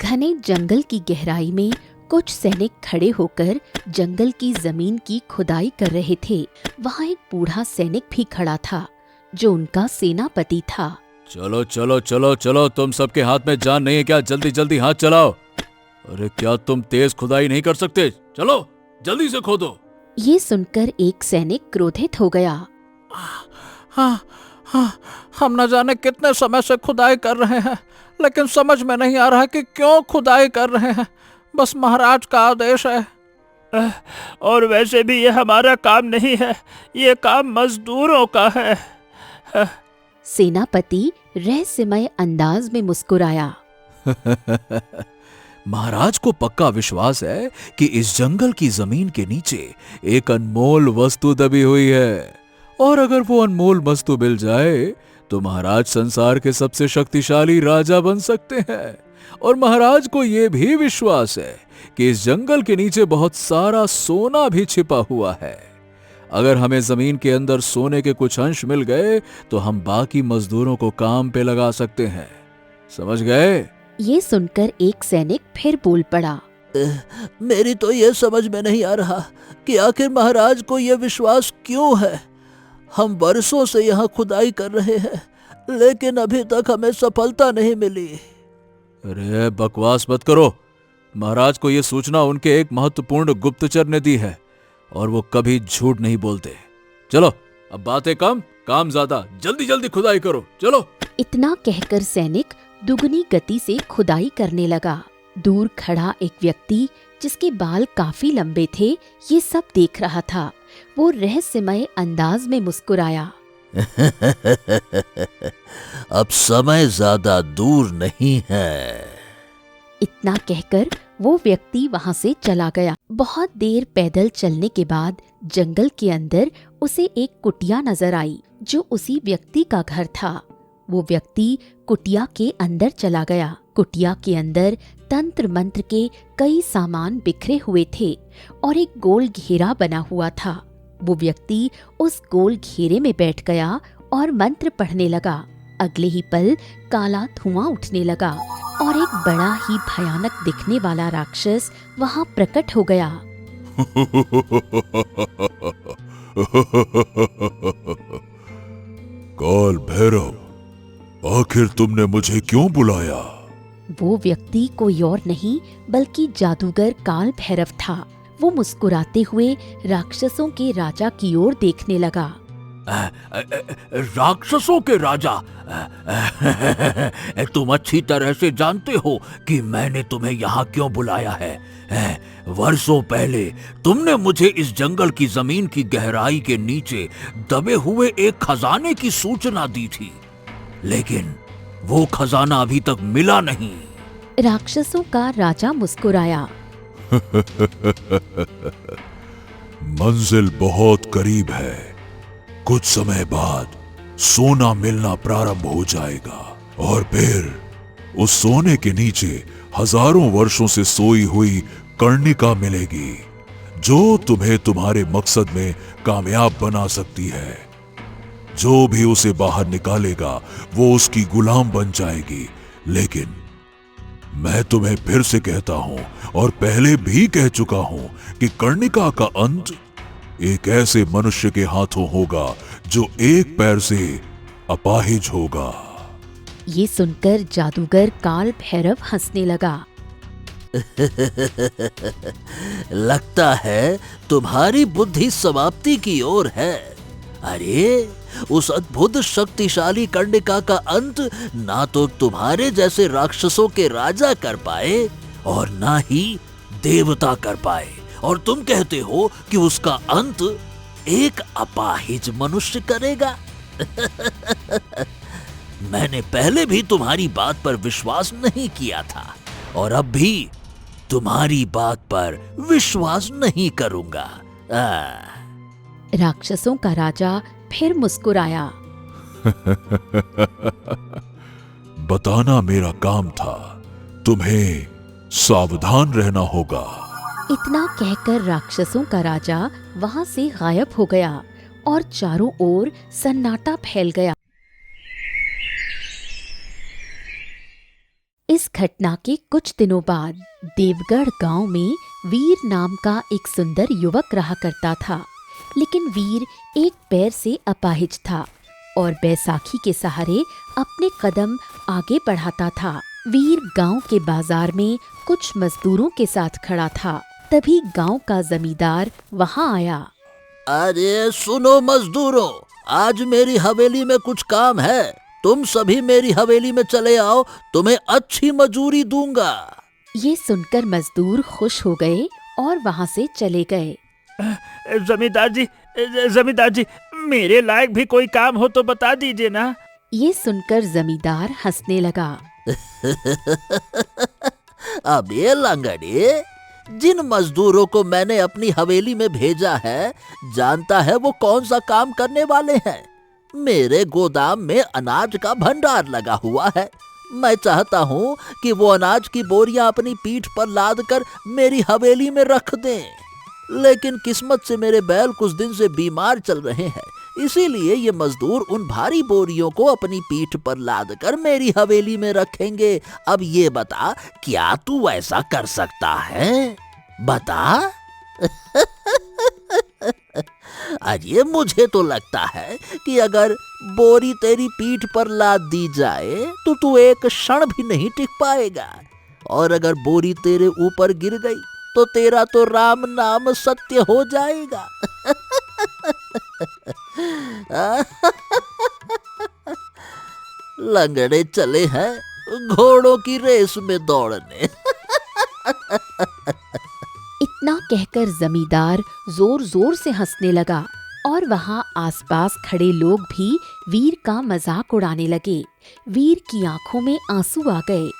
घने जंगल की गहराई में कुछ सैनिक खड़े होकर जंगल की जमीन की खुदाई कर रहे थे। वहाँ एक बूढ़ा सैनिक भी खड़ा था जो उनका सेनापति था। चलो चलो चलो चलो, तुम सबके हाथ में जान नहीं है क्या? जल्दी जल्दी हाथ चलाओ। अरे क्या तुम तेज खुदाई नहीं कर सकते? चलो जल्दी से खोदो। ये सुनकर एक सैनिक क्रोधित हो गया। हाँ, हम न जाने कितने समय से खुदाई कर रहे हैं, लेकिन समझ में नहीं आ रहा कि क्यों खुदाई कर रहे हैं। बस महाराज का आदेश है। और वैसे भी ये हमारा काम नहीं है, ये काम मजदूरों का है। सेनापति रहस्यमय अंदाज में मुस्कुराया। महाराज को पक्का विश्वास है कि इस जंगल की जमीन के नीचे एक अनमोल वस्तु दबी हुई है, और अगर वो अनमोल वस्तु मिल जाए तो महाराज संसार के सबसे शक्तिशाली राजा बन सकते हैं। और महाराज को यह भी विश्वास है कि इस जंगल के नीचे बहुत सारा सोना भी छिपा हुआ है। अगर हमें जमीन के अंदर सोने के कुछ अंश मिल गए तो हम बाकी मजदूरों को काम पे लगा सकते हैं। समझ गए? ये सुनकर एक सैनिक फिर बोल पड़ा। मेरी तो ये समझ में नहीं आ रहा कि आखिर महाराज को यह विश्वास क्यों है। हम बरसों से यहाँ खुदाई कर रहे हैं, लेकिन अभी तक हमें सफलता नहीं मिली। अरे बकवास मत करो। महाराज को यह सूचना उनके एक महत्वपूर्ण गुप्तचर ने दी है, और वो कभी झूठ नहीं बोलते। चलो अब बातें कम, काम ज्यादा। जल्दी जल्दी खुदाई करो, चलो। इतना कहकर सैनिक दुगनी गति से खुदाई करने लगा। दूर खड़ा एक व्यक्ति जिसके बाल काफी लंबे थे, ये सब देख रहा था। वो रहस्यमय अंदाज में मुस्कुराया। अब समय ज्यादा दूर नहीं है। इतना कहकर वो व्यक्ति वहाँ से चला गया। बहुत देर पैदल चलने के बाद जंगल के अंदर उसे एक कुटिया नजर आई जो उसी व्यक्ति का घर था। वो व्यक्ति कुटिया के अंदर चला गया। कुटिया के अंदर तंत्र मंत्र के कई सामान बिखरे हुए थे और एक गोल घेरा बना हुआ था। वो व्यक्ति उस गोल घेरे में बैठ गया और मंत्र पढ़ने लगा। अगले ही पल काला धुआं उठने लगा और एक बड़ा ही भयानक दिखने वाला राक्षस वहाँ प्रकट हो गया। काल भैरव, आखिर तुमने मुझे क्यों बुलाया? वो व्यक्ति कोई और नहीं बल्कि जादूगर काल भैरव था। वो मुस्कुराते हुए राक्षसों के राजा की ओर देखने लगा। राक्षसों के राजा, तुम अच्छी तरह से जानते हो कि मैंने तुम्हें यहाँ क्यों बुलाया है। वर्षों पहले तुमने मुझे इस जंगल की जमीन की गहराई के नीचे दबे हुए एक खजाने की सूचना दी थी, लेकिन वो खजाना अभी तक मिला नहीं। राक्षसों का राजा मुस्कुराया। मंजिल बहुत करीब है। कुछ समय बाद सोना मिलना प्रारंभ हो जाएगा, और फिर उस सोने के नीचे हजारों वर्षों से सोई हुई कर्णिका मिलेगी, जो तुम्हें तुम्हारे मकसद में कामयाब बना सकती है। जो भी उसे बाहर निकालेगा वो उसकी गुलाम बन जाएगी। लेकिन मैं तुम्हें फिर से कहता हूं, और पहले भी कह चुका हूं, कि कर्णिका का अंत एक ऐसे मनुष्य के हाथों होगा जो एक पैर से अपाहिज होगा। ये सुनकर जादूगर काल भैरव हंसने लगा। लगता है तुम्हारी बुद्धि समाप्ति की ओर है। अरे उस अद्भुत शक्तिशाली कर्णिका का अंत ना तो तुम्हारे जैसे राक्षसों के राजा कर पाए और ना ही देवता कर पाए, और तुम कहते हो कि उसका अंत एक अपाहिज मनुष्य करेगा। मैंने पहले भी तुम्हारी बात पर विश्वास नहीं किया था, और अब भी तुम्हारी बात पर विश्वास नहीं करूंगा। राक्षसों का राजा फिर मुस्कुराया। बताना मेरा काम था, तुम्हें सावधान रहना होगा। इतना कहकर राक्षसों का राजा वहाँ से गायब हो गया और चारों ओर सन्नाटा फैल गया। इस घटना के कुछ दिनों बाद देवगढ़ गांव में वीर नाम का एक सुंदर युवक रहा करता था। लेकिन वीर एक पैर से अपाहिज था और बैसाखी के सहारे अपने कदम आगे बढ़ाता था। वीर गांव के बाजार में कुछ मजदूरों के साथ खड़ा था। तभी गांव का जमींदार वहां आया। अरे सुनो मजदूरों, आज मेरी हवेली में कुछ काम है, तुम सभी मेरी हवेली में चले आओ, तुम्हें अच्छी मजूरी दूंगा। ये सुनकर मजदूर खुश हो गए और वहां से चले गए। जमींदार जी, मेरे लायक भी कोई काम हो तो बता दीजिए ना। ये सुनकर जमींदार हंसने लगा। अब ये लंगड़े, जिन मजदूरों को मैंने अपनी हवेली में भेजा है, जानता है वो कौन सा काम करने वाले हैं। मेरे गोदाम में अनाज का भंडार लगा हुआ है। मैं चाहता हूँ कि वो अनाज की बोरियां अपनी पीठ पर लाद कर मेरी हवेली में रख दें। लेकिन किस्मत से मेरे बैल कुछ दिन से बीमार चल रहे हैं, इसीलिए ये मजदूर उन भारी बोरियों को अपनी पीठ पर लाद कर मेरी हवेली में रखेंगे। अब ये बता, क्या तू ऐसा कर सकता है? बता। अरे मुझे तो लगता है कि अगर बोरी तेरी पीठ पर लाद दी जाए तो तू एक क्षण भी नहीं टिक पाएगा, और अगर बोरी तेरे ऊपर गिर गई तो तेरा तो राम नाम सत्य हो जाएगा। लंगड़े चले हैं घोड़ों की रेस में दौड़ने। इतना कहकर जमींदार जोर जोर से हंसने लगा और वहाँ आसपास खड़े लोग भी वीर का मजाक उड़ाने लगे। वीर की आंखों में आंसू आ गए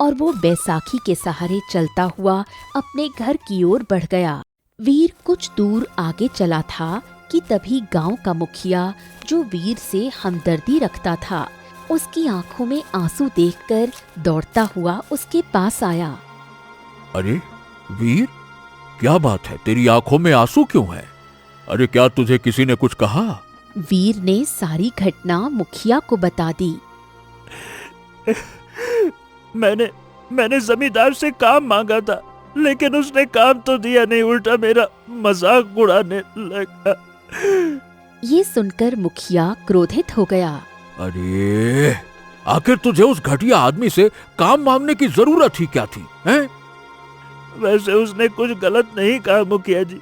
और वो बैसाखी के सहारे चलता हुआ अपने घर की ओर बढ़ गया। वीर कुछ दूर आगे चला था कि तभी गांव का मुखिया, जो वीर से हमदर्दी रखता था, उसकी आंखों में आंसू देखकर दौड़ता हुआ उसके पास आया। अरे वीर, क्या बात है, तेरी आंखों में आंसू क्यों है? अरे क्या तुझे किसी ने कुछ कहा? वीर ने सारी घटना मुखिया को बता दी। मैंने जमींदार से काम मांगा था, लेकिन उसने काम तो दिया नहीं, उल्टा मेरा मजाक उड़ाने लगा। ये सुनकर मुखिया क्रोधित हो गया। अरे आखिर तुझे उस घटिया आदमी से काम मांगने की जरूरत ही क्या थी, हैं? वैसे उसने कुछ गलत नहीं कहा मुखिया जी,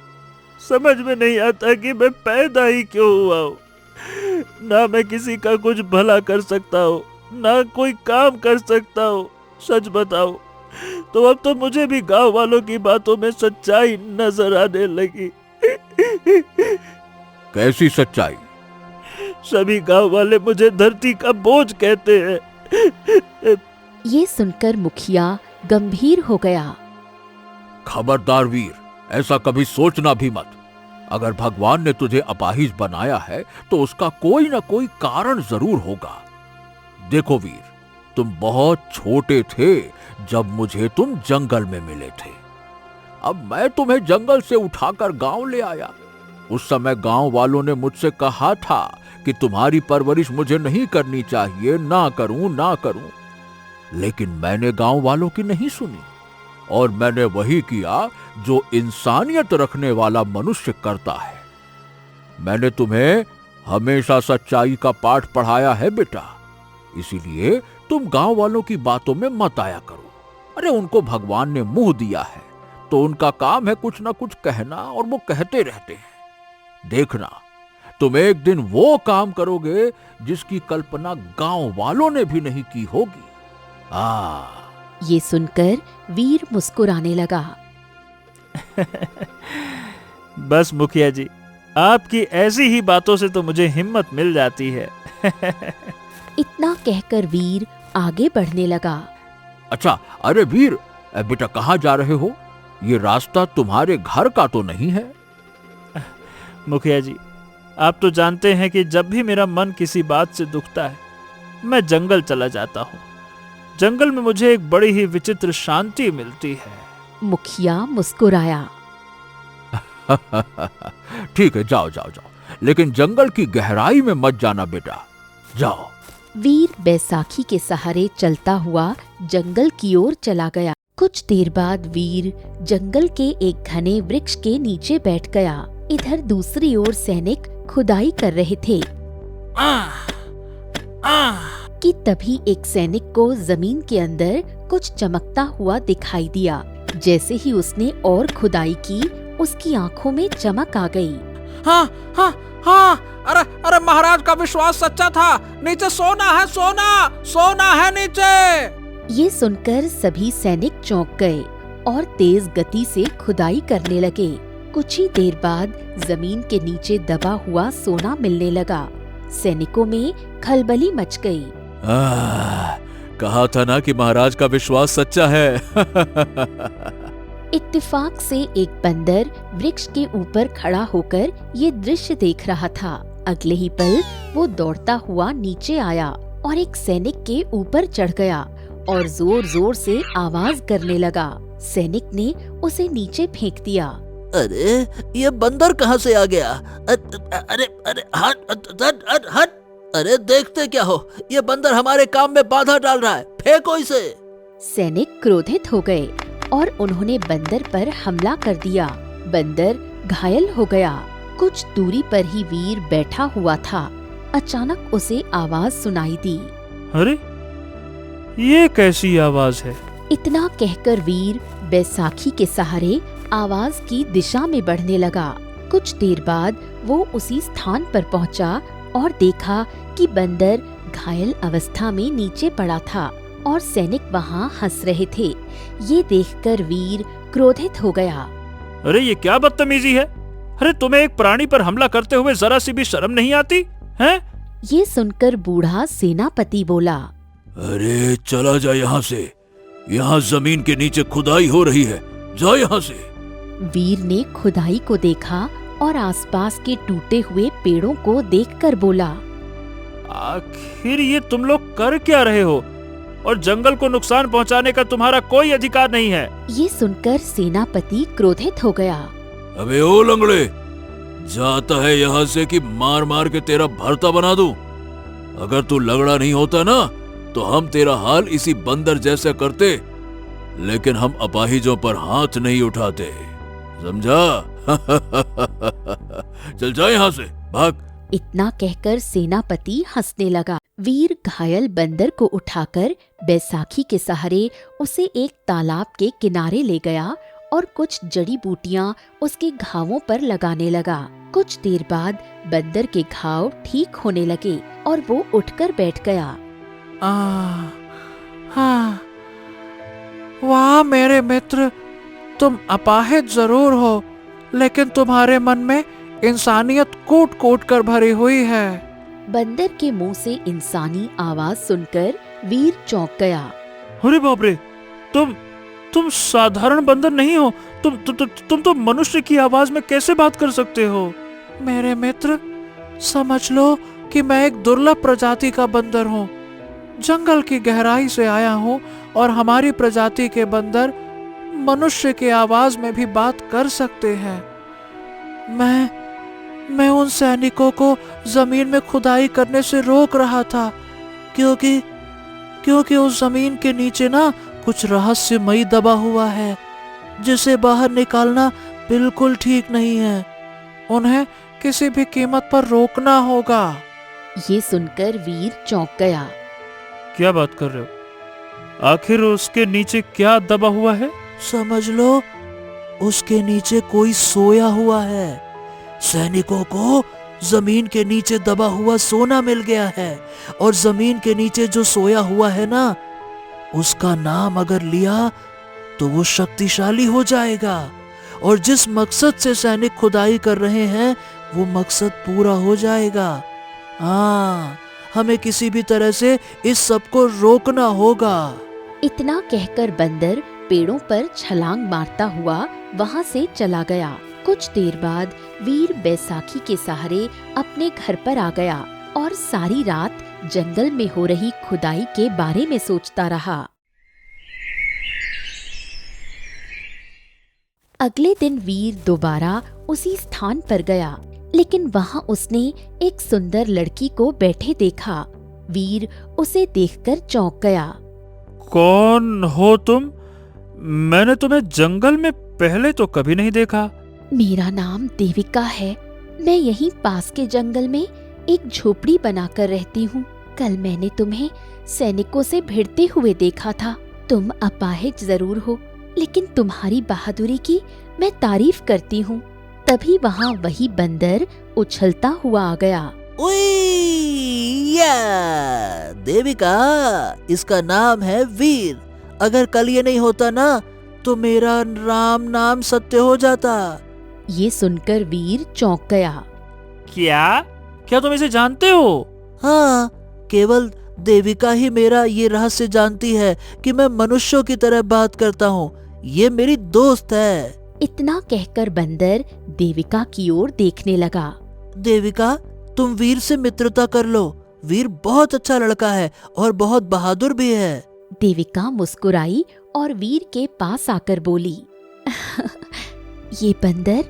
समझ में नहीं आता कि मैं पैदा ही क्यों हुआ हूँ। ना मैं किसी का कुछ भला कर सकता हूँ, ना कोई काम कर सकता हूँ। सच बताओ तो अब तो मुझे भी गांव वालों की बातों में सच्चाई नजर आने लगी। कैसी सच्चाई? सभी गांव वाले मुझे धरती का बोझ कहते हैं। ये सुनकर मुखिया गंभीर हो गया। खबरदार वीर, ऐसा कभी सोचना भी मत। अगर भगवान ने तुझे अपाहिज बनाया है तो उसका कोई ना कोई कारण जरूर होगा। देखो वीर, तुम बहुत छोटे थे जब मुझे तुम जंगल में मिले थे। अब मैं तुम्हें जंगल से उठाकर गांव ले आया। उस समय गांव वालों ने मुझसे कहा था कि तुम्हारी परवरिश मुझे नहीं करनी चाहिए, ना करूं। लेकिन मैंने गांव वालों की नहीं सुनी और मैंने वही किया जो इंसानियत रखने वाला मनुष्य करता है। मैंने तुम्हें हमेशा सच्चाई का पाठ पढ़ाया है बेटा, इसीलिए तुम गांव वालों की बातों में मत आया करो। अरे उनको भगवान ने मुंह दिया है तो उनका काम है कुछ ना कुछ कहना, और वो कहते रहते हैं। देखना, तुम एक दिन वो काम करोगे जिसकी कल्पना गांव वालों ने भी नहीं की होगी। ये सुनकर वीर मुस्कुराने लगा। बस मुखिया जी, आपकी ऐसी ही बातों से तो मुझे हिम्मत मिल जाती है। इतना कहकर वीर आगे बढ़ने लगा। अच्छा, अरे वीर, बेटा कहाँ जा रहे हो? ये रास्ता तुम्हारे घर का तो नहीं है? मुखिया जी, आप तो जानते हैं कि जब भी मेरा मन किसी बात से दुखता है, मैं जंगल चला जाता हूँ। जंगल में मुझे एक बड़ी ही विचित्र शांति मिलती है। मुखिया मुस्कुराया। ठीक है, जाओ, लेकिन जंगल की गहराई में मत जाना बेटा। जाओ, वीर बैसाखी के सहारे चलता हुआ जंगल की ओर चला गया। कुछ देर बाद वीर जंगल के एक घने वृक्ष के नीचे बैठ गया। इधर दूसरी ओर सैनिक खुदाई कर रहे थे कि तभी एक सैनिक को जमीन के अंदर कुछ चमकता हुआ दिखाई दिया। जैसे ही उसने और खुदाई की, उसकी आंखों में चमक आ गई। हाँ हाँ हाँ, अरे अरे महाराज का विश्वास सच्चा था, नीचे सोना है, सोना है नीचे। ये सुनकर सभी सैनिक चौंक गए और तेज गति से खुदाई करने लगे। कुछ ही देर बाद जमीन के नीचे दबा हुआ सोना मिलने लगा। सैनिकों में खलबली मच गई। कहा था ना कि महाराज का विश्वास सच्चा है। इत्तेफाक से एक बंदर वृक्ष के ऊपर खड़ा होकर ये दृश्य देख रहा था। अगले ही पल वो दौड़ता हुआ नीचे आया और एक सैनिक के ऊपर चढ़ गया और जोर जोर से आवाज करने लगा। सैनिक ने उसे नीचे फेंक दिया। अरे ये बंदर कहाँ से आ गया? अरे अरे हट हट हट हट! अरे देखते क्या हो, ये बंदर हमारे काम में बाधा डाल रहा है, फेंको इसे। सैनिक क्रोधित हो गए और उन्होंने बंदर पर हमला कर दिया। बंदर घायल हो गया। कुछ दूरी पर ही वीर बैठा हुआ था। अचानक उसे आवाज सुनाई दी। अरे ये कैसी आवाज है? इतना कहकर वीर बैसाखी के सहारे आवाज की दिशा में बढ़ने लगा। कुछ देर बाद वो उसी स्थान पर पहुंचा और देखा कि बंदर घायल अवस्था में नीचे पड़ा था और सैनिक वहाँ हंस रहे थे। ये देखकर वीर क्रोधित हो गया। अरे ये क्या बदतमीजी है? अरे तुम्हें एक प्राणी पर हमला करते हुए जरा सी भी शर्म नहीं आती है? ये सुनकर बूढ़ा सेनापति बोला। अरे चला जा यहाँ से, यहाँ जमीन के नीचे खुदाई हो रही है, जा यहाँ से। वीर ने खुदाई को देखा और आसपास के टूटे हुए पेड़ों को देखकर बोला, आखिर ये तुम लोग कर क्या रहे हो? और जंगल को नुकसान पहुंचाने का तुम्हारा कोई अधिकार नहीं है। ये सुनकर सेनापति क्रोधित हो गया। अबे ओ लंगड़े, जाता है यहाँ से कि मार मार के तेरा भरता बना दूं। अगर तू लगड़ा नहीं होता ना तो हम तेरा हाल इसी बंदर जैसा करते, लेकिन हम अपाहिजों पर हाथ नहीं उठाते, समझा? चल जा यहाँ से, भाग। इतना कहकर सेनापति हंसने लगा। वीर घायल बंदर को उठाकर बैसाखी के सहारे उसे एक तालाब के किनारे ले गया और कुछ जड़ी बूटियां उसके घावों पर लगाने लगा। कुछ देर बाद बंदर के घाव ठीक होने लगे और वो उठकर बैठ गया। हाँ, वाह मेरे मित्र, तुम अपाहिज जरूर हो, लेकिन तुम्हारे मन में इंसानियत कूट कूट कर भरी हुई है। बंदर के मुंह से इंसानी आवाज सुनकर वीर चौंक गया। अरे बाप रे, तुम साधारण बंदर नहीं हो, तुम तो मनुष्य की आवाज में कैसे बात कर सकते हो? मेरे मित्र, समझ लो कि मैं एक दुर्लभ प्रजाति का बंदर हूँ। जंगल की गहराई से आया हूँ और हमारी प्रजाति के बंदर मनुष्य की आवाज में भी बात कर सकते हैं। मैं उन सैनिकों को जमीन में खुदाई करने से रोक रहा था, क्योंकि उस जमीन के नीचे ना कुछ रहस्यमयी दबा हुआ है, जिसे बाहर निकालना बिल्कुल ठीक नहीं है। उन्हें किसी भी कीमत पर रोकना होगा। ये सुनकर वीर चौंक गया। क्या बात कर रहे हो? आखिर उसके नीचे क्या दबा हुआ है? समझ लो, उसके नीचे कोई सोया हुआ है। सैनिकों को जमीन के नीचे दबा हुआ सोना मिल गया है, और जमीन के नीचे जो सोया हुआ है ना, उसका नाम अगर लिया तो वो शक्तिशाली हो जाएगा, और जिस मकसद से सैनिक खुदाई कर रहे हैं वो मकसद पूरा हो जाएगा। हाँ, हमें किसी भी तरह से इस सब को रोकना होगा। इतना कहकर बंदर पेड़ों पर छलांग मारता हुआ वहाँ से चला गया। कुछ देर बाद वीर बैसाखी के सहारे अपने घर पर आ गया और सारी रात जंगल में हो रही खुदाई के बारे में सोचता रहा। अगले दिन वीर दोबारा उसी स्थान पर गया, लेकिन वहाँ उसने एक सुंदर लड़की को बैठे देखा। वीर उसे देखकर चौंक गया। कौन हो तुम? मैंने तुम्हें जंगल में पहले तो कभी नहीं देखा। मेरा नाम देविका है। मैं यहीं पास के जंगल में एक झोपड़ी बनाकर रहती हूँ। कल मैंने तुम्हें सैनिकों से भिड़ते हुए देखा था। तुम अपाहिज जरूर हो, लेकिन तुम्हारी बहादुरी की मैं तारीफ करती हूँ। तभी वहाँ वही बंदर उछलता हुआ आ गया। उइया! देविका, इसका नाम है वीर। अगर कल ये नहीं होता ना तो मेरा राम नाम सत्य हो जाता। ये सुनकर वीर चौंक गया। क्या तुम इसे जानते हो? हाँ, केवल देविका ही मेरा ये रहस्य जानती है कि मैं मनुष्यों की तरह बात करता हूँ। ये मेरी दोस्त है। इतना कहकर बंदर देविका की ओर देखने लगा। देविका, तुम वीर से मित्रता कर लो। वीर बहुत अच्छा लड़का है और बहुत बहादुर भी है। देविका मुस्कुराई और वीर के पास आकर बोली, ये बंदर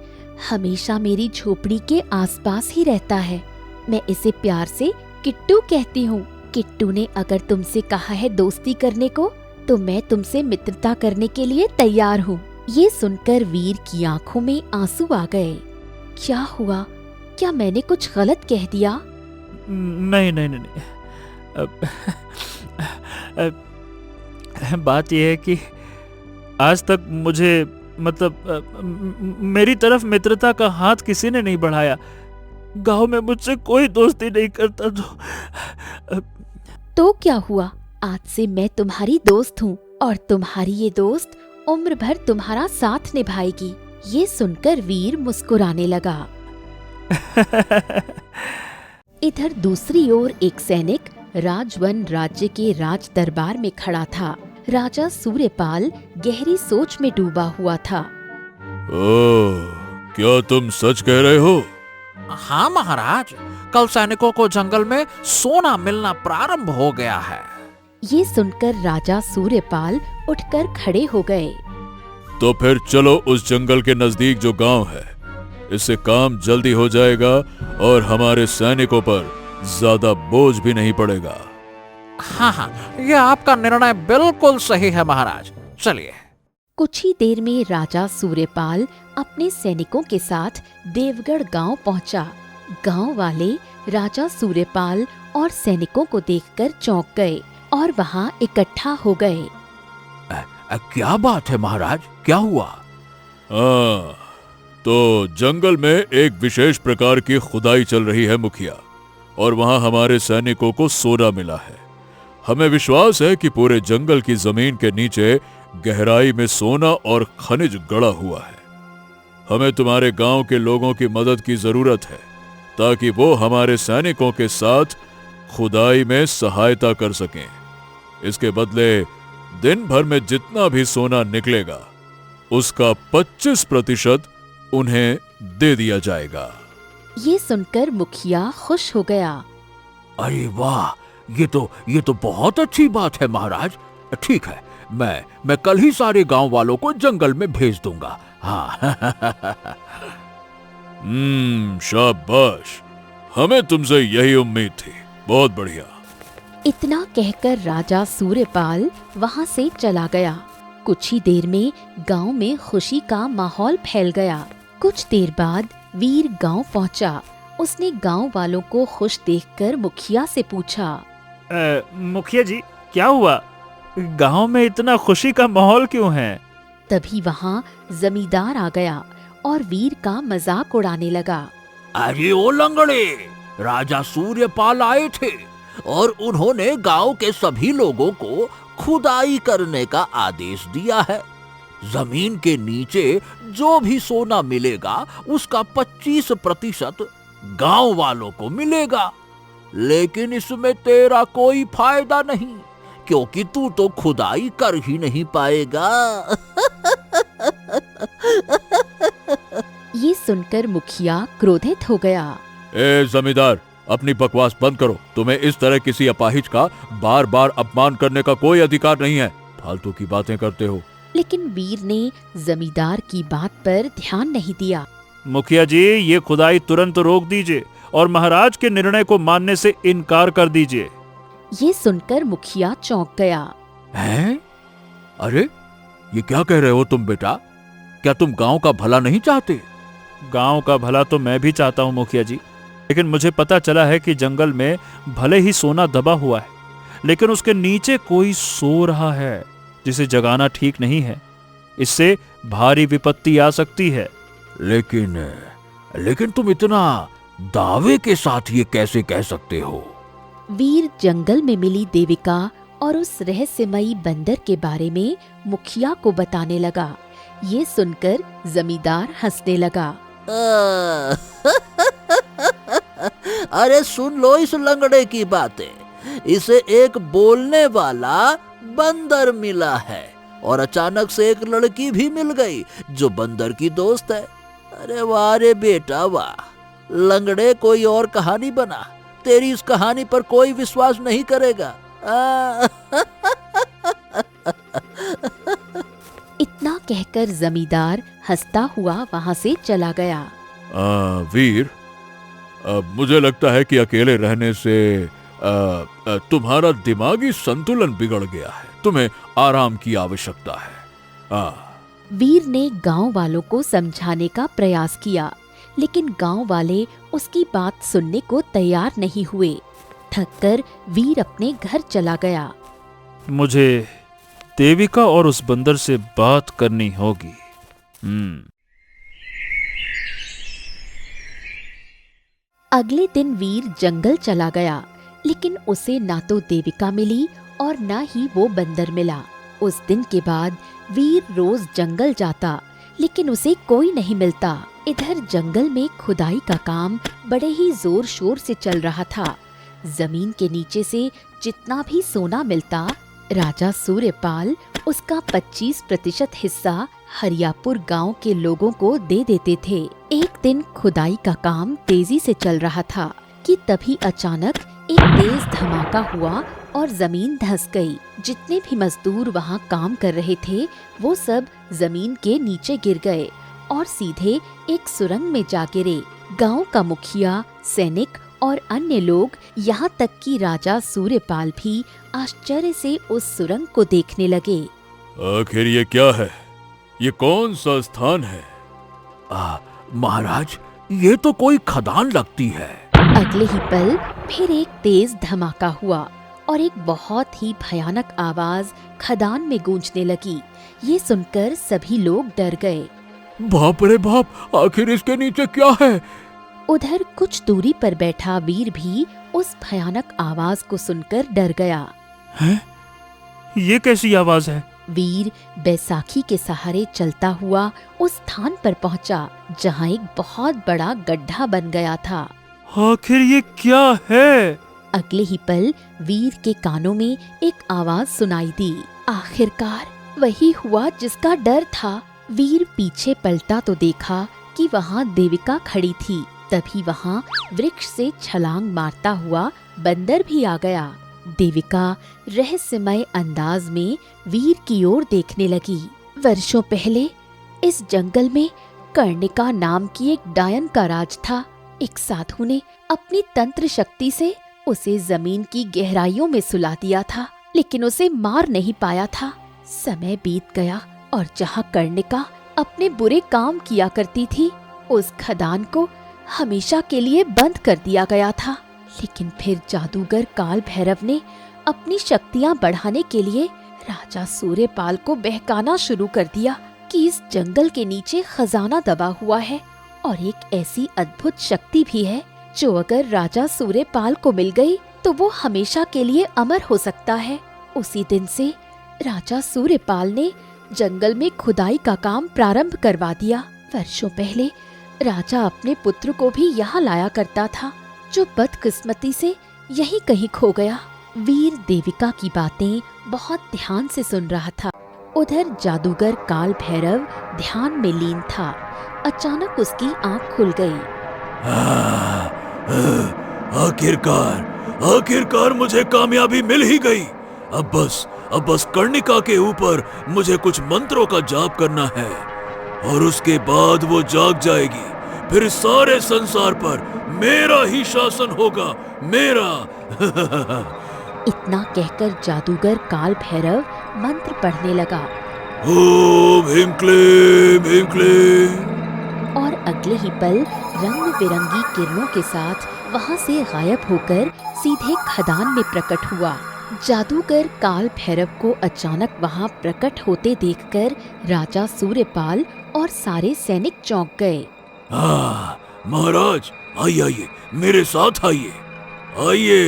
हमेशा मेरी झोपड़ी के आसपास ही रहता है। मैं इसे प्यार से किट्टू कहती हूँ। किट्टू ने अगर तुमसे कहा है दोस्ती करने को, तो मैं तुमसे मित्रता करने के लिए तैयार हूँ। ये सुनकर वीर की आंखों में आंसू आ गए। क्या हुआ? क्या मैंने कुछ गलत कह दिया? नहीं नहीं नहीं, बात यह है कि आज तक मुझे मेरी तरफ मित्रता का हाथ किसी ने नहीं बढ़ाया। गांव में मुझसे कोई दोस्ती नहीं करता। तो क्या हुआ? आज से मैं तुम्हारी दोस्त हूँ और तुम्हारी ये दोस्त उम्र भर तुम्हारा साथ निभाएगी। ये सुनकर वीर मुस्कुराने लगा। इधर दूसरी ओर एक सैनिक राजवन राज्य के राज दरबार में खड़ा था। राजा सूर्यपाल गहरी सोच में डूबा हुआ था। ओह, क्या तुम सच कह रहे हो? हाँ महाराज, कल सैनिकों को जंगल में सोना मिलना प्रारंभ हो गया है। ये सुनकर राजा सूर्यपाल उठकर खड़े हो गए। तो फिर चलो उस जंगल के नजदीक जो गांव है, इससे काम जल्दी हो जाएगा और हमारे सैनिकों पर ज्यादा बोझ भी नहीं पड़ेगा। हाँ, ये आपका निर्णय बिल्कुल सही है महाराज। चलिए। कुछ ही देर में राजा सूर्यपाल अपने सैनिकों के साथ देवगढ़ गांव पहुंचा। गांव वाले राजा सूर्यपाल और सैनिकों को देखकर चौंक गए और वहां इकट्ठा हो गए। क्या बात है महाराज, क्या हुआ? हाँ, तो जंगल में एक विशेष प्रकार की खुदाई चल रही है मुखिया, और वहां हमारे सैनिकों को सोना मिला है। हमें विश्वास है कि पूरे जंगल की जमीन के नीचे गहराई में सोना और खनिज गड़ा हुआ है। हमें तुम्हारे गांव के लोगों की मदद की जरूरत है ताकि वो हमारे सैनिकों के साथ खुदाई में सहायता कर सकें। इसके बदले दिन भर में जितना भी सोना निकलेगा उसका 25% उन्हें दे दिया जाएगा। ये सुनकर मुखिया खुश हो गया। अरे वाह, ये तो बहुत अच्छी बात है महाराज। ठीक है, मैं कल ही सारे गांव वालों को जंगल में भेज दूंगा। हाँ। शाबाश, हमें तुमसे यही उम्मीद थी। बहुत बढ़िया। इतना कहकर राजा सूर्यपाल वहां से चला गया। कुछ ही देर में गांव में खुशी का माहौल फैल गया। कुछ देर बाद वीर गांव पहुंचा। उसने गांव वालों को खुश देखकर मुखिया से पूछा, मुखिया जी, क्या हुआ? गांव में इतना खुशी का माहौल क्यों है? तभी वहां जमींदार आ गया और वीर का मजाक उड़ाने लगा। अरे ओ लंगड़े, राजा सूर्यपाल आए थे और उन्होंने गांव के सभी लोगों को खुदाई करने का आदेश दिया है। जमीन के नीचे जो भी सोना मिलेगा उसका 25% गांव वालों को मिलेगा। लेकिन इसमें तेरा कोई फायदा नहीं, क्योंकि तू तो खुदाई कर ही नहीं पाएगा। ये सुनकर मुखिया क्रोधित हो गया। ए जमींदार, अपनी बकवास बंद करो। तुम्हें इस तरह किसी अपाहिज का बार बार अपमान करने का कोई अधिकार नहीं है। फालतू की बातें करते हो। लेकिन वीर ने जमींदार की बात पर ध्यान नहीं दिया। मुखिया जी, ये खुदाई तुरंत रोक दीजिए और महाराज के निर्णय को मानने से इनकार कर दीजिए। ये सुनकर मुखिया चौंक गया। हैं? अरे ये क्या कह रहे हो तुम बेटा? क्या तुम गांव का भला नहीं चाहते? गांव का भला तो मैं भी चाहता हूँ मुखिया जी, लेकिन मुझे पता चला है कि जंगल में भले ही सोना दबा हुआ है, लेकिन उसके नीचे कोई सो रहा है जिसे जगाना ठीक नहीं है। इससे भारी विपत्ति आ सकती है। लेकिन तुम इतना दावे के साथ ये कैसे कह सकते हो? वीर जंगल में मिली देविका और उस रहस्यमयी बंदर के बारे में मुखिया को बताने लगा। ये सुनकर जमींदार हंसने लगा। अरे सुन लो इस लंगड़े की बातें। इसे एक बोलने वाला बंदर मिला है और अचानक से एक लड़की भी मिल गई जो बंदर की दोस्त है। अरे वाह रे बेटा वाह, लंगड़े कोई और कहानी बना, तेरी इस कहानी पर कोई विश्वास नहीं करेगा। इतना कहकर जमींदार हंसता हुआ वहां से चला गया। वीर, मुझे लगता है कि अकेले रहने से तुम्हारा दिमागी संतुलन बिगड़ गया है। तुम्हें आराम की आवश्यकता है। वीर ने गांव वालों को समझाने का प्रयास किया, लेकिन गांव वाले उसकी बात सुनने को तैयार नहीं हुए। थककर वीर अपने घर चला गया। मुझे देविका और उस बंदर से बात करनी होगी। अगले दिन वीर जंगल चला गया, लेकिन उसे ना तो देविका मिली और ना ही वो बंदर मिला। उस दिन के बाद वीर रोज जंगल जाता, लेकिन उसे कोई नहीं मिलता। इधर जंगल में खुदाई का काम बड़े ही जोर शोर से चल रहा था। जमीन के नीचे से जितना भी सोना मिलता, राजा सूर्यपाल उसका 25% हिस्सा हरियापुर गांव के लोगों को दे देते थे। एक दिन खुदाई का काम तेजी से चल रहा था कि तभी अचानक एक तेज धमाका हुआ और जमीन धंस गई। जितने भी मजदूर वहां काम कर रहे थे वो सब जमीन के नीचे गिर गए और सीधे एक सुरंग में जा गिरे। गांव का मुखिया, सैनिक और अन्य लोग, यहाँ तक कि राजा सूर्यपाल भी आश्चर्य से उस सुरंग को देखने लगे। आखिर ये क्या है? ये कौन सा स्थान है? महाराज, ये तो कोई खदान लगती है। अगले ही पल फिर एक तेज धमाका हुआ और एक बहुत ही भयानक आवाज खदान में गूंजने लगी। ये सुनकर सभी लोग डर गए। बाप रे बाप, आखिर इसके नीचे क्या है? उधर कुछ दूरी पर बैठा वीर भी उस भयानक आवाज को सुनकर डर गया। हैं? ये कैसी आवाज है? वीर बैसाखी के सहारे चलता हुआ उस स्थान पर पहुंचा जहां एक बहुत बड़ा गड्ढा बन गया था। आखिर ये क्या है? अगले ही पल वीर के कानों में एक आवाज सुनाई दी। आखिरकार वही हुआ जिसका डर था। वीर पीछे पलटा तो देखा कि वहाँ देविका खड़ी थी। तभी वहाँ वृक्ष से छलांग मारता हुआ बंदर भी आ गया। देविका रहस्यमय अंदाज में वीर की ओर देखने लगी। वर्षों पहले इस जंगल में कर्णिका नाम की एक डायन का राज था। एक साधु ने अपनी तंत्र शक्ति से उसे जमीन की गहराइयों में सुला दिया था, लेकिन उसे मार नहीं पाया था। समय बीत गया और जहाँ कर्णिका अपने बुरे काम किया करती थी, उस खदान को हमेशा के लिए बंद कर दिया गया था। लेकिन फिर जादूगर काल भैरव ने अपनी शक्तियाँ बढ़ाने के लिए राजा सूर्यपाल को बहकाना शुरू कर दिया कि इस जंगल के नीचे खजाना दबा हुआ है और एक ऐसी अद्भुत शक्ति भी है जो अगर राजा सूर्यपाल को मिल गई तो वो हमेशा के लिए अमर हो सकता है। उसी दिन से राजा सूर्यपाल ने जंगल में खुदाई का काम प्रारंभ करवा दिया। वर्षों पहले राजा अपने पुत्र को भी यहाँ लाया करता था, जो बदकिस्मती से यहीं कहीं खो गया। वीर देविका की बातें बहुत ध्यान से सुन रहा था। उधर जादूगर काल भैरव ध्यान में लीन था। अचानक उसकी आंख खुल गई। आखिरकार मुझे कामयाबी मिल ही गई। अब बस कर्णिका के ऊपर मुझे कुछ मंत्रों का जाप करना है और उसके बाद वो जाग जाएगी। फिर सारे संसार पर मेरा ही शासन होगा, मेरा। इतना कहकर जादूगर काल भैरव मंत्र पढ़ने लगा ओम ह्रीं क्लीं और अगले ही पल रंग बिरंगी किरणों के साथ वहां से गायब होकर सीधे खदान में प्रकट हुआ। जादूगर काल भैरव को अचानक वहां प्रकट होते देखकर राजा सूर्यपाल और सारे सैनिक चौंक गए। महाराज आइए आइए, मेरे साथ आइए आइए।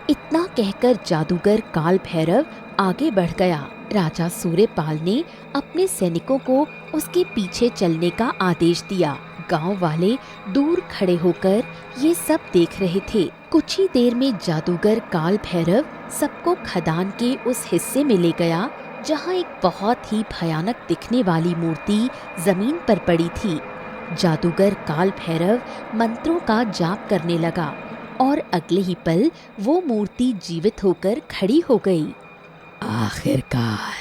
इतना कहकर जादूगर काल भैरव आगे बढ़ गया। राजा सूर्यपाल ने अपने सैनिकों को उसके पीछे चलने का आदेश दिया। गांव वाले दूर खड़े होकर ये सब देख रहे थे। कुछ ही देर में जादूगर काल भैरव सबको खदान के उस हिस्से में ले गया जहां एक बहुत ही भयानक दिखने वाली मूर्ति जमीन पर पड़ी थी। जादूगर काल भैरव मंत्रों का जाप करने लगा और अगले ही पल वो मूर्ति जीवित होकर खड़ी हो गई। आखिरकार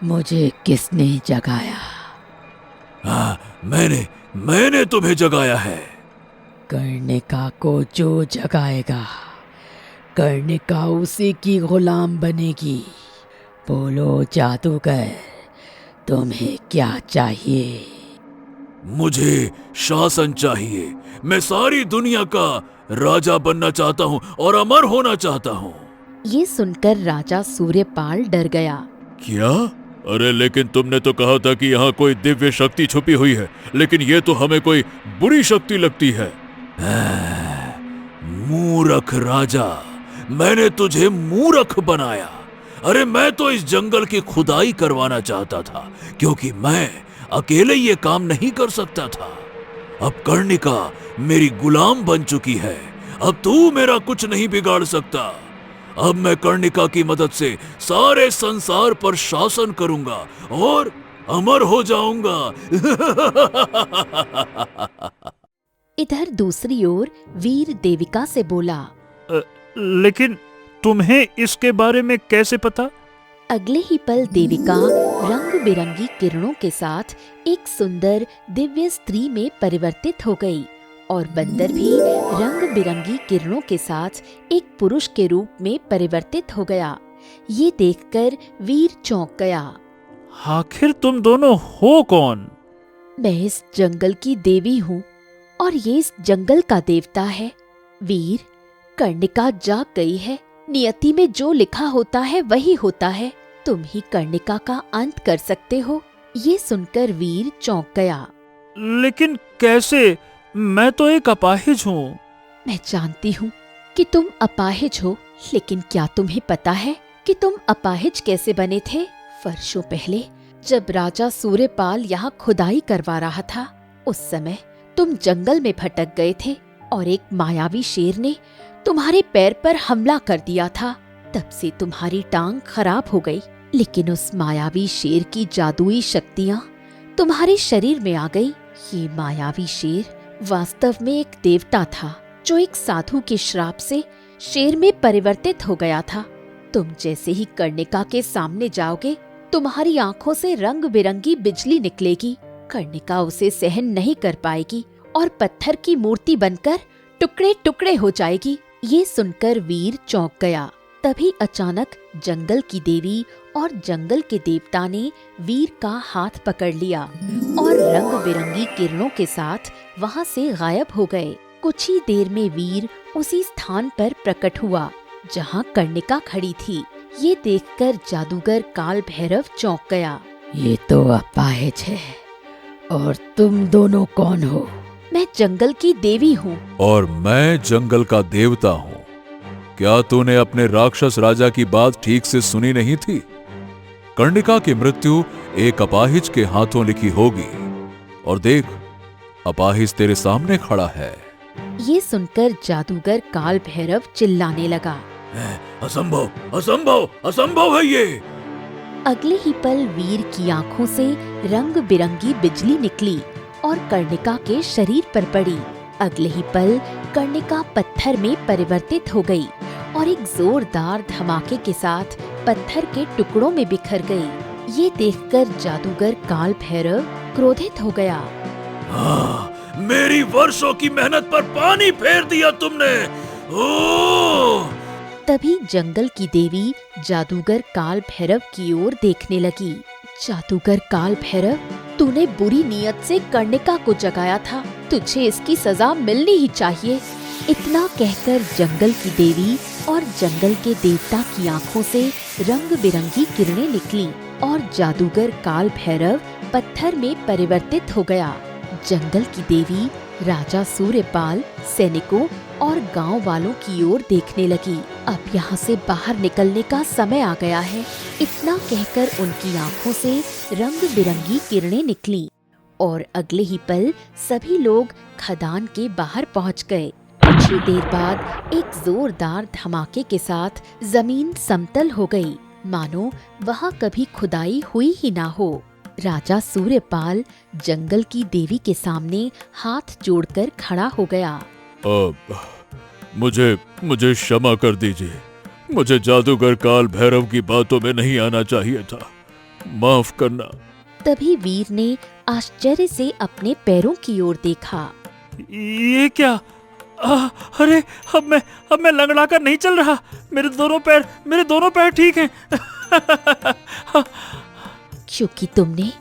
मुझे किसने जगाया? मैंने तुम्हें जगाया है। कर्णिका को जो जगाएगा कर्णिका उसी की गुलाम बनेगी। बोलो जादूगर, तुम्हें क्या चाहिए? मुझे शासन चाहिए। मैं सारी दुनिया का राजा बनना चाहता हूँ और अमर होना चाहता हूँ। ये सुनकर राजा सूर्यपाल डर गया। क्या? अरे लेकिन तुमने तो कहा था कि यहाँ कोई दिव्य शक्ति छुपी हुई है, लेकिन ये तो हमें कोई बुरी शक्ति लगती है। मूर्ख राजा, मैंने तुझे मूर्ख बनाया। अरे मैं तो इस जंगल की खुदाई करवाना चाहता था, क्योंकि मैं अकेले ये काम नहीं कर सकता था। अब कर्णिका मेरी गुलाम बन चुकी है। अब तू मेरा कुछ नहीं बिगाड़ सकता। अब मैं कर्णिका की मदद से सारे संसार पर शासन करूंगा और अमर हो जाऊंगा। इधर दूसरी ओर वीर देविका से बोला, लेकिन तुम्हें इसके बारे में कैसे पता? अगले ही पल देविका रंग बिरंगी किरणों के साथ एक सुंदर दिव्य स्त्री में परिवर्तित हो गई और बंदर भी रंग बिरंगी किरणों के साथ एक पुरुष के रूप में परिवर्तित हो गया। ये देखकर वीर चौंक गया। आखिर तुम दोनों हो कौन? मैं इस जंगल की देवी हूँ और ये इस जंगल का देवता है। वीर, कर्णिका जाग गई है। नियति में जो लिखा होता है वही होता है। तुम ही कर्णिका का अंत कर सकते हो। ये सुनकर वीर चौंक गया। लेकिन कैसे? मैं तो एक अपाहिज हूँ। मैं जानती हूँ कि तुम अपाहिज हो, लेकिन क्या तुम्हें पता है कि तुम अपाहिज कैसे बने थे? वर्षों पहले जब राजा सूर्यपाल यहाँ खुदाई करवा रहा था, उस समय तुम जंगल में भटक गए थे और एक मायावी शेर ने तुम्हारे पैर पर हमला कर दिया था। तब से तुम्हारी टांग खराब हो गई, लेकिन उस मायावी शेर की जादुई शक्तियाँ तुम्हारे शरीर में आ गई। ये मायावी शेर वास्तव में एक देवता था जो एक साधु के श्राप से शेर में परिवर्तित हो गया था। तुम जैसे ही कर्णिका के सामने जाओगे, तुम्हारी आंखों से रंग बिरंगी बिजली निकलेगी। कर्णिका उसे सहन नहीं कर पाएगी और पत्थर की मूर्ति बनकर टुकड़े टुकड़े हो जाएगी। ये सुनकर वीर चौंक गया। तभी अचानक जंगल की देवी और जंगल के देवता ने वीर का हाथ पकड़ लिया और रंग बिरंगी किरणों के साथ वहां से गायब हो गए। कुछ ही देर में वीर उसी स्थान पर प्रकट हुआ जहां कर्णिका खड़ी थी। ये देखकर जादूगर काल भैरव चौंक गया। ये तो अपाहिज है। और तुम दोनों कौन हो? मैं जंगल की देवी हूँ। और मैं जंगल का देवता हूँ। क्या तूने अपने राक्षस राजा की बात ठीक से सुनी नहीं थी? कर्णिका की मृत्यु एक अपाहिज के हाथों लिखी होगी। और देख, अपाहिज तेरे सामने खड़ा है। ये सुनकर जादूगर काल भैरव चिल्लाने लगा, असंभव, असंभव, असंभव है ये। अगले ही पल वीर की आंखों से रंग बिरंगी बिजली निकली और कर्णिका के शरीर पर पड़ी। अगले ही पल कर्णिका पत्थर में परिवर्तित हो गई और एक जोरदार धमाके के साथ पत्थर के टुकड़ों में बिखर गई। ये देखकर जादूगर काल भैरव क्रोधित हो गया। मेरी वर्षों की मेहनत पर पानी फेर दिया तुमने। तभी जंगल की देवी जादूगर काल भैरव की ओर देखने लगी। जादूगर काल भैरव, तूने बुरी नियत से कर्णिका को जगाया था, तुझे इसकी सजा मिलनी ही चाहिए। इतना कहकर जंगल की देवी और जंगल के देवता की आंखों से रंग बिरंगी किरणें निकली और जादूगर काल भैरव पत्थर में परिवर्तित हो गया। जंगल की देवी राजा सूर्यपाल, सैनिकों और गांव वालों की ओर देखने लगी। अब यहाँ से बाहर निकलने का समय आ गया है। इतना कहकर उनकी आंखों से रंग बिरंगी किरणें निकली और अगले ही पल सभी लोग खदान के बाहर पहुँच गए। कुछ ही देर बाद एक जोरदार धमाके के साथ जमीन समतल हो गई, मानो वहाँ कभी खुदाई हुई ही ना हो। राजा सूर्यपाल जंगल की देवी के सामने हाथ जोड़कर खड़ा हो गया। अब मुझे क्षमा कर दीजिए। मुझे जादूगर काल भैरव की बातों में नहीं आना चाहिए था। माफ करना। तभी वीर ने आश्चर्य से अपने पैरों की ओर देखा। ये क्या? अरे अब मैं लंगड़ा कर नहीं चल रहा। मेरे दोनों पैर ठीक हैं। क्योंकि तुमने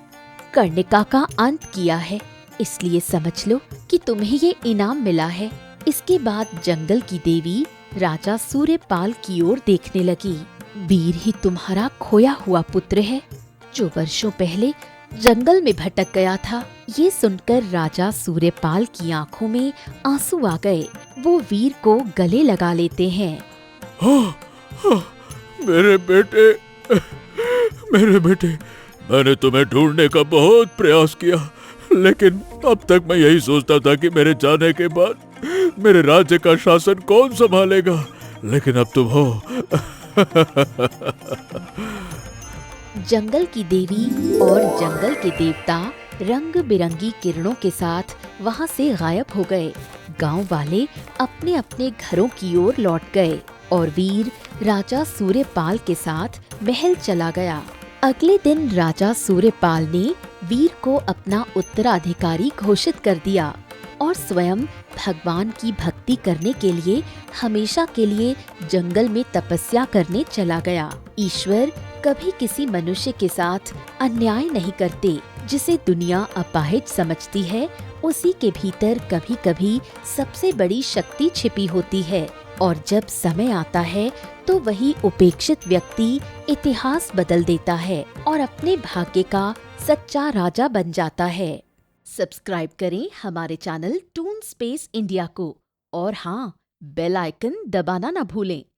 कर्णिका का अंत किया है, इसलिए समझ लो कि तुम्हें ये इनाम मिला है। इसके बाद जंगल की देवी राजा सूर्यपाल की ओर देखने लगी। वीर ही तुम्हारा खोया हुआ पुत्र है, जो वर्षों पहले जंगल में भटक गया था। ये सुनकर राजा सूर्यपाल की आंखों में आंसू आ गए। वो वीर को गले लगा लेते हैं। मेरे बेटे, मैंने तुम्हें ढूंढने का बहुत प्रयास किया, लेकिन अब तक मैं यही सोचता था कि मेरे जाने के बाद मेरे राज्य का शासन कौन संभालेगा, लेकिन अब तुम हो। जंगल की देवी और जंगल के देवता रंग बिरंगी किरणों के साथ वहाँ से गायब हो गए। गांव वाले अपने अपने घरों की ओर लौट गए और वीर राजा सूर्यपाल के साथ महल चला गया। अगले दिन राजा सूर्यपाल ने वीर को अपना उत्तराधिकारी घोषित कर दिया और स्वयं भगवान की भक्ति करने के लिए हमेशा के लिए जंगल में तपस्या करने चला गया। ईश्वर कभी किसी मनुष्य के साथ अन्याय नहीं करते। जिसे दुनिया अपाहिज समझती है, उसी के भीतर कभी कभी सबसे बड़ी शक्ति छिपी होती है और जब समय आता है तो वही उपेक्षित व्यक्ति इतिहास बदल देता है और अपने भाग्य का सच्चा राजा बन जाता है। सब्सक्राइब करें हमारे चैनल टून स्पेस इंडिया को और हाँ, बेल आइकन दबाना ना भूलें